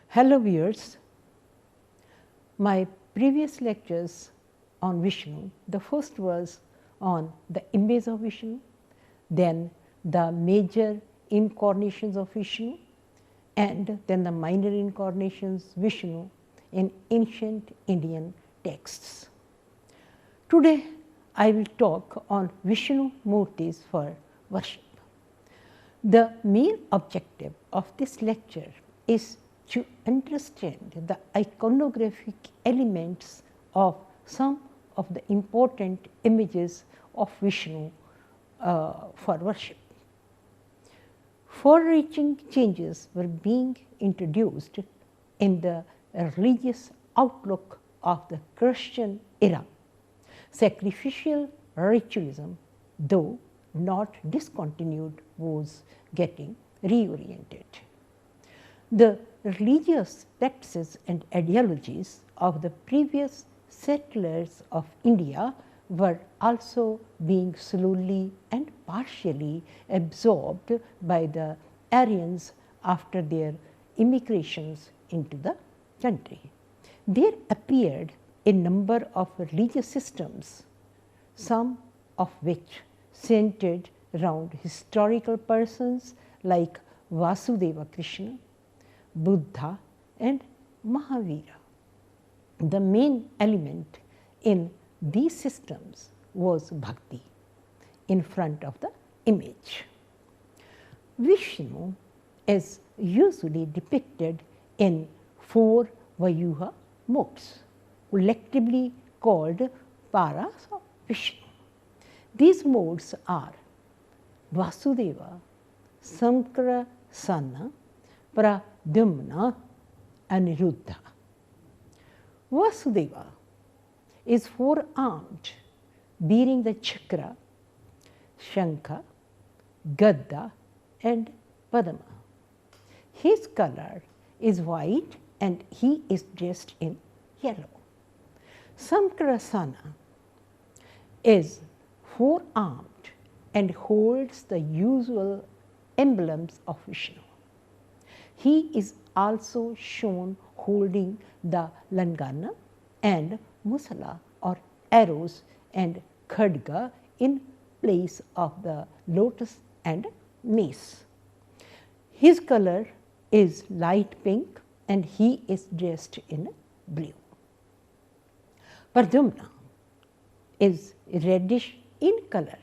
Hello viewers, my previous lectures on Vishnu, the first was on the image of Vishnu, then the major incarnations of Vishnu, and then the minor incarnations Vishnu in ancient Indian texts. Today I will talk on Vishnu Murtis for worship. The main objective of this lecture is to understand the iconographic elements of some of the important images of Vishnu for worship. Far-reaching changes were being introduced in the religious outlook of the Christian era. Sacrificial ritualism, though not discontinued, was getting reoriented. The religious practices and ideologies of the previous settlers of India were also being slowly and partially absorbed by the Aryans after their immigrations into the country. There appeared a number of religious systems, some of which centered around historical persons like Vasudeva Krishna, Buddha and Mahavira. The main element in these systems was bhakti in front of the image. Vishnu is usually depicted in 4 Vayuha modes, collectively called paras of Vishnu. These modes are Vasudeva, Sankarasana, Pradyumna, Aniruddha. Vasudeva is 4-armed, bearing the chakra, shankha, gadda and padma. His color is white and he is dressed in yellow. Sankarasana is 4-armed and holds the usual emblems of Vishnu. He is also shown holding the langana and musala or arrows and khadga in place of the lotus and mace. His color is light pink and he is dressed in blue. Pradyumna is reddish in color.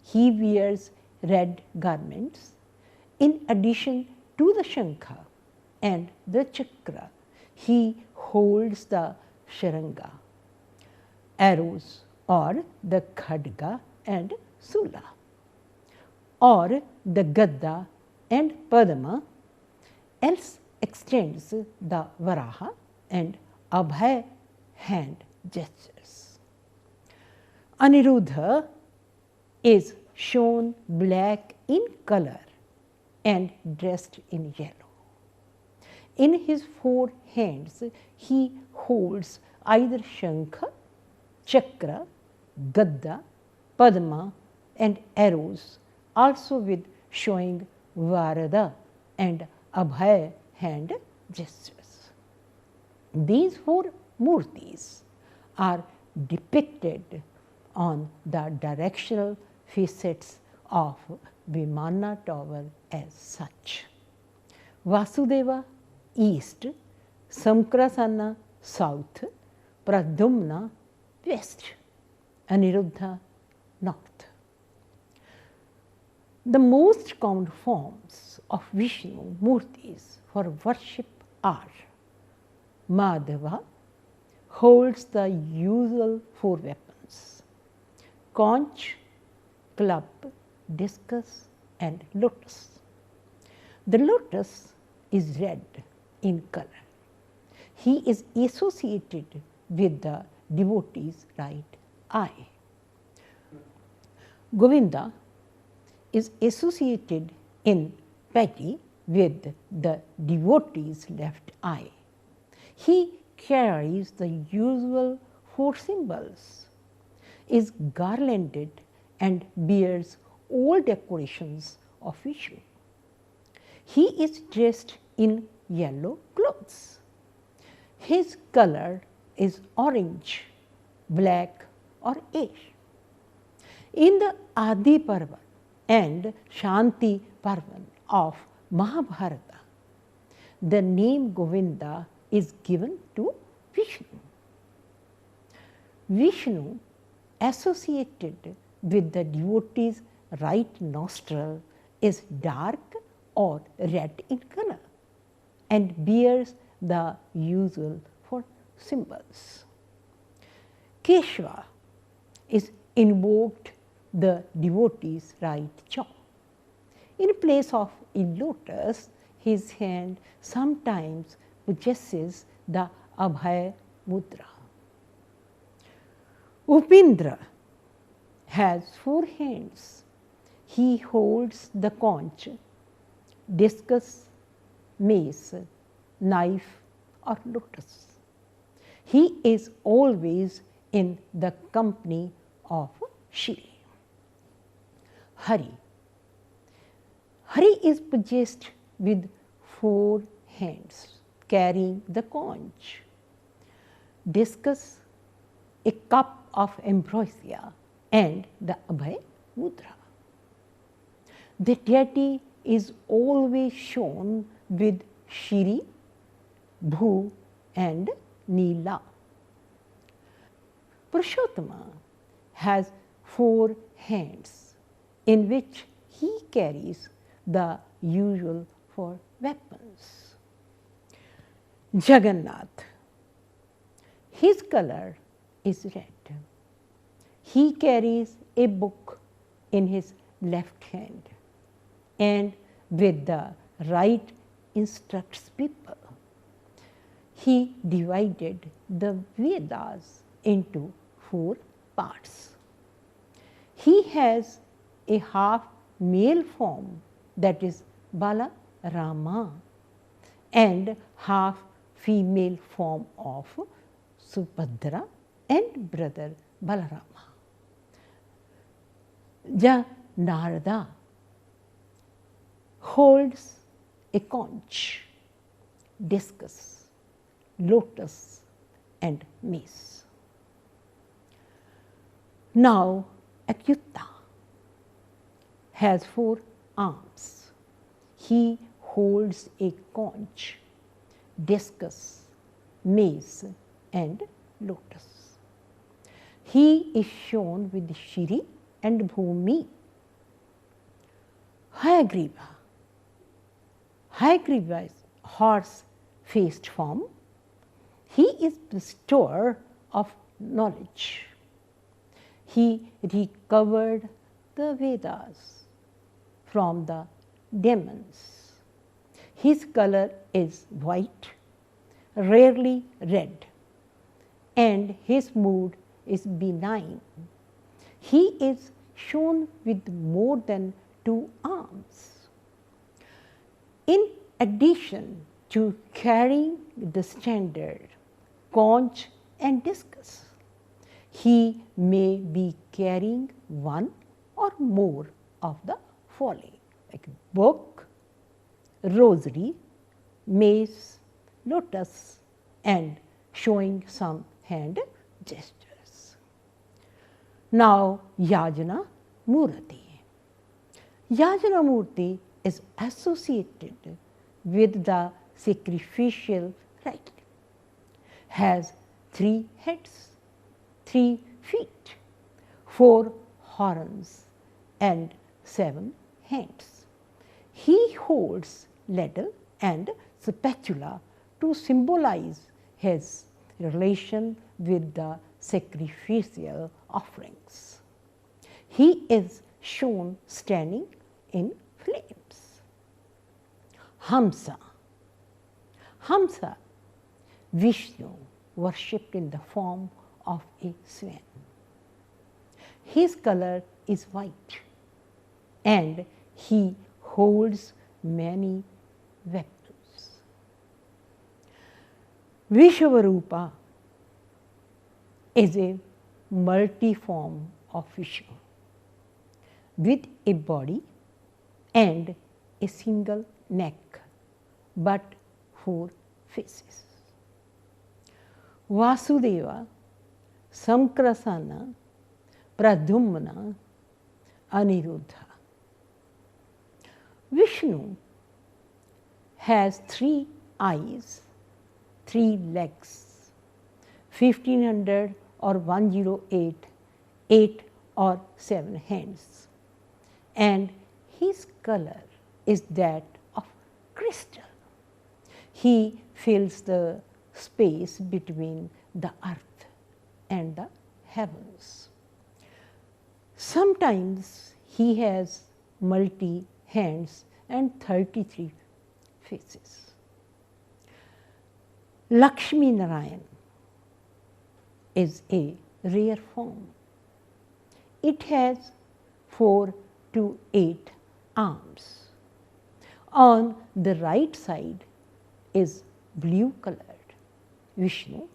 He wears red garments. In addition to the shankha and the chakra, he holds the sharanga, arrows or the khadga and sula, or the gadda and padma, else extends the varaha and abhay hand gestures. Aniruddha is shown black in color and dressed in yellow. In his 4 hands, he holds either shankha, chakra, gadda, padma and arrows, also with showing varada and abhay hand gestures. These 4 murtis are depicted on the directional facets of Vimana tower as such. Vasudeva east, Sankarasana south, Pradyumna west, Aniruddha north. The most common forms of Vishnu murtis for worship are Madhava holds the usual 4 weapons, conch, club, discus and lotus. The lotus is red in color. He is associated with the devotee's right eye. Govinda is associated in piety with the devotee's left eye. He carries the usual 4 symbols, is garlanded and bears all decorations of Vishnu. He is dressed in yellow clothes. His color is orange, black or ash. In the Adi Parva and Shanti Parvan of Mahabharata, the name Govinda is given to Vishnu. Vishnu, associated with the devotee's right nostril, is dark or red in color and bears the usual 4 symbols. Keshava is invoked the devotee's right jaw. In place of a lotus, his hand sometimes possesses the Abhay Mudra. Upindra has 4 hands. He holds the conch, discus, mace, knife or lotus. He is always in the company of Shri. Hari. Hari is possessed with 4 hands, carrying the conch, discus, a cup of ambrosia, and the Abhay Mudra. The deity is always shown with Shri, Bhu, and Neela. Purushottama has 4 hands, in which he carries the usual 4 weapons. Jagannath. His color is red. He carries a book in his left hand and with the right instructs people. He divided the Vedas into 4 parts. He has a half male form, that is Bala Rama, and half female form of Subhadra and brother Balarama. Narada holds a conch, discus, lotus and mace. Now Achyuta has 4 arms. He holds a conch, discus, mace and lotus. He is shown with Shri and Bhumi. Hayagriva. Hayagriva is horse-faced form. He is bestower of knowledge. He recovered the Vedas from the demons. His color is white, rarely red, and his mood is benign. He is shown with more than 2 arms. In addition to carrying the standard conch and discus, he may be carrying 1 or more of the following, like book, rosary, mace, lotus, and showing some hand gestures. Now Yajna Murti. Yajna Murti is associated with the sacrificial rite, has 3 heads, 3 feet, 4 horns and 7 hands. He holds ladle and spatula to symbolize his relation with the sacrificial offerings. He is shown standing in flames. Hamsa. Hamsa, Vishnu worshipped in the form of a swan. His color is white and he holds many weapons. Vishwarupa is a multi-form of Vishnu with a body and a single neck but 4 faces. Vasudeva, Sankrasana, Pradhumna, Aniruddha. Vishnu has 3 eyes, 3 legs, 1500 or 108, 8 or 7 hands, and his color is that of crystal. He fills the space between the earth and the heavens. Sometimes he has multi hands and 33 faces. Laxmi Narayan is a rare form. It has 4 to 8 arms. On the right side is blue colored Vishnu,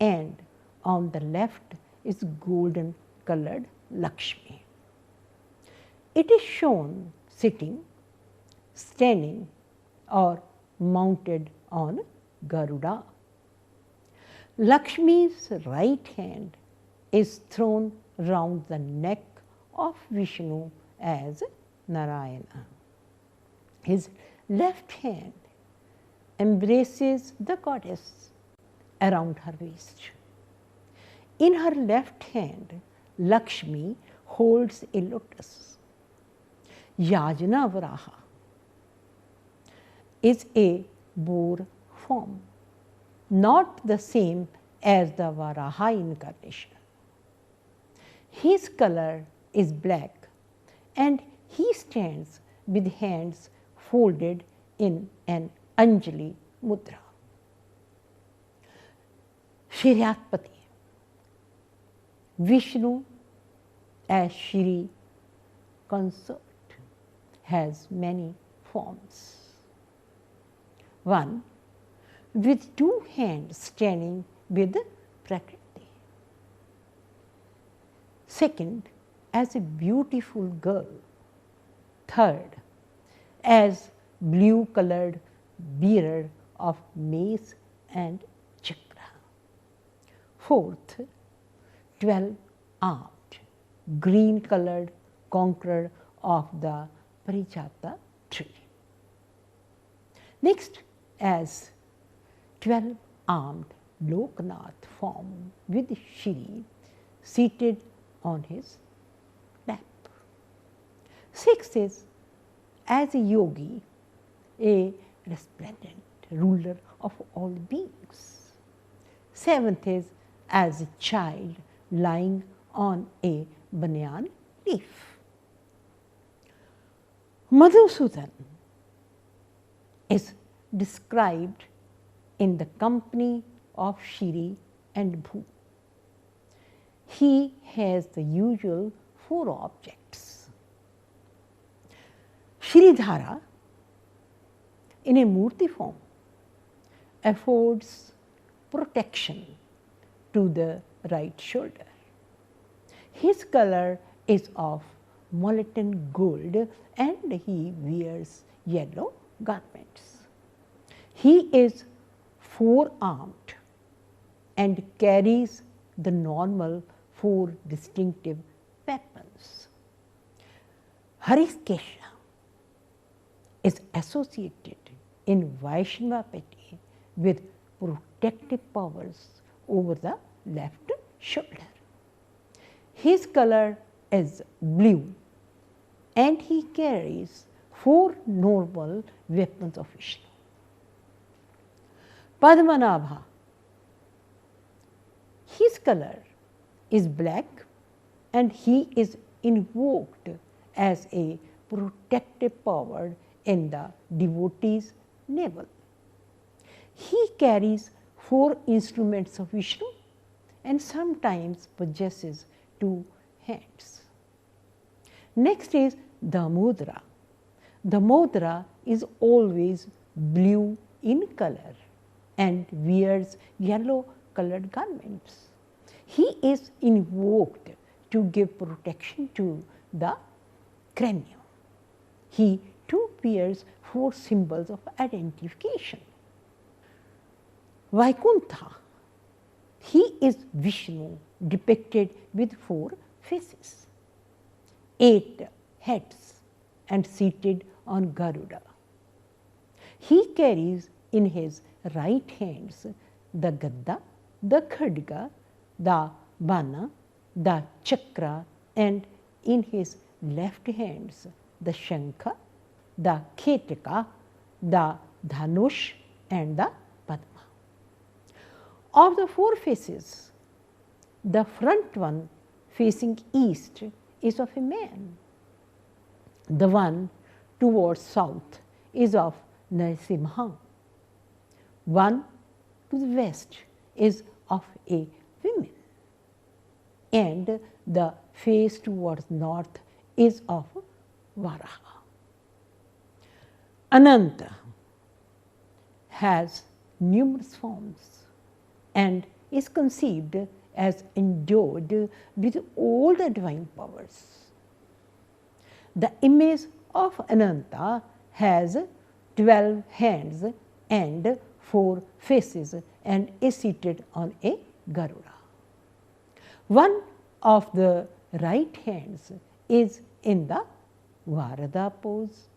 and on the left is golden colored Lakshmi. It is shown sitting, standing, or mounted on Garuda. Lakshmi's right hand is thrown round the neck of Vishnu as Narayana. His left hand embraces the goddess around her waist. In her left hand, Lakshmi holds a lotus. Yajna Varaha is a boar form, not the same as the Varaha incarnation. His color is black and he stands with hands folded in an Anjali Mudra. Shiryatpati, Vishnu as Shri consort, has many forms. 1. With 2 hands standing with Prakriti. 2nd, as a beautiful girl. 3rd, as blue colored bearer of mace and chakra. 4th, 12-armed, green colored conqueror of the Parijata tree. Next, as 12-armed Loknath form with Shri seated on his lap. 6th is as a yogi, a resplendent ruler of all beings. 7th is as a child lying on a banyan leaf. Madhusudan is described in the company of Shri and Bhu. He has the usual 4 objects. Shridhara, in a Murti form, affords protection to the right shoulder. His color is of molten gold and he wears yellow garments. He is 4-armed and carries the normal 4 distinctive weapons. Harishkesha is associated in Vaishnava Peti with protective powers over the left shoulder. His color is blue and he carries 4 normal weapons of Vishnu. Padmanabha, his color is black and he is invoked as a protective power in the devotee's navel. He carries 4 instruments of Vishnu and sometimes possesses 2 hands. Next is the Mudra. The Mudra is always blue in color and wears yellow colored garments. He is invoked to give protection to the cranium. He too bears 4 symbols of identification. Vaikuntha, he is Vishnu depicted with 4 faces, 8 heads and seated on Garuda. He carries in his right hands the Gadda, the Khadga, the Bana, the Chakra, and in his left hands the Shankha, the Ketaka, the Dhanush, and the Padma. Of the 4 faces, the front one facing east is of a man. The one towards south is of Narasimha. One to the west is of a woman. And the face towards north is of Varaha. Ananta has numerous forms and is conceived as endowed with all the divine powers. The image of Ananta has 12 hands and 4 faces and is seated on a Garuda. One of the right hands is in the Varada pose,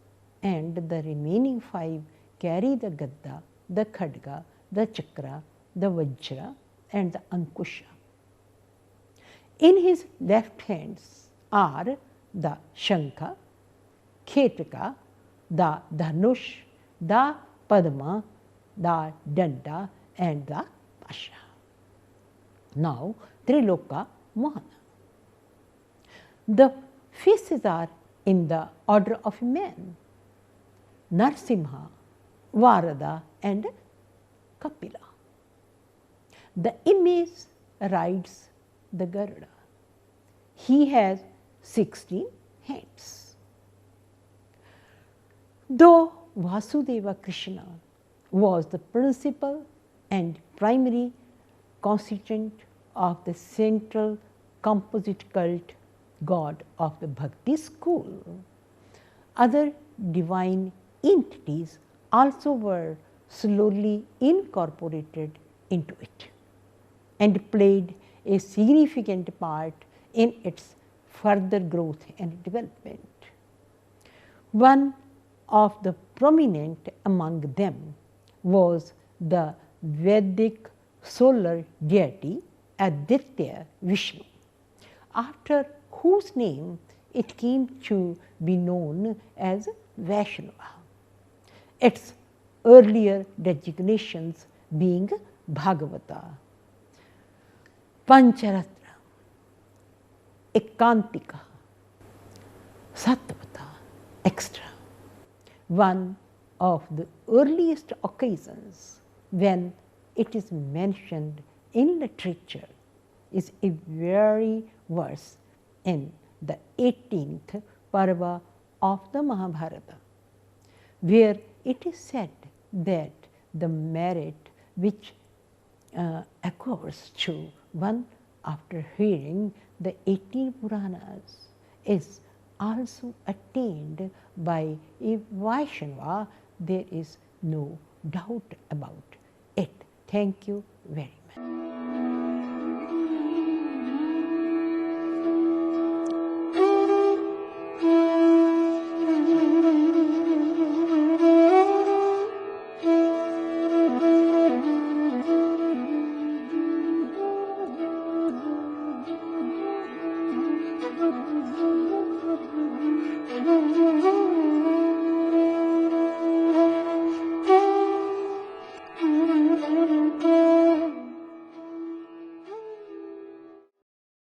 and the remaining 5 carry the Gadda, the Khadga, the Chakra, the Vajra, and the Ankusha. In his left hands are the Shankha, Ketaka, the Dhanush, the Padma, the Danda, and the Pasha. Now, Triloka Mohana. The faces are in the order of a man: Narsimha, Varada, and Kapila. The image rides the Garuda. He has 16 hands. Though Vasudeva Krishna was the principal and primary constituent of the central composite cult god of the Bhakti school, other divine entities also were slowly incorporated into it and played a significant part in its further growth and development. One of the prominent among them was the Vedic solar deity Aditya Vishnu, after whose name it came to be known as Vaishnava, its earlier designations being Bhagavata, Pancharatra, Ekantika, Satvata, etc. One of the earliest occasions when it is mentioned in literature is a very verse in the 18th Parva of the Mahabharata, where it is said that the merit which occurs to one after hearing the 18 Puranas is also attained by a Vaishnava. There is no doubt about it. Thank you very much.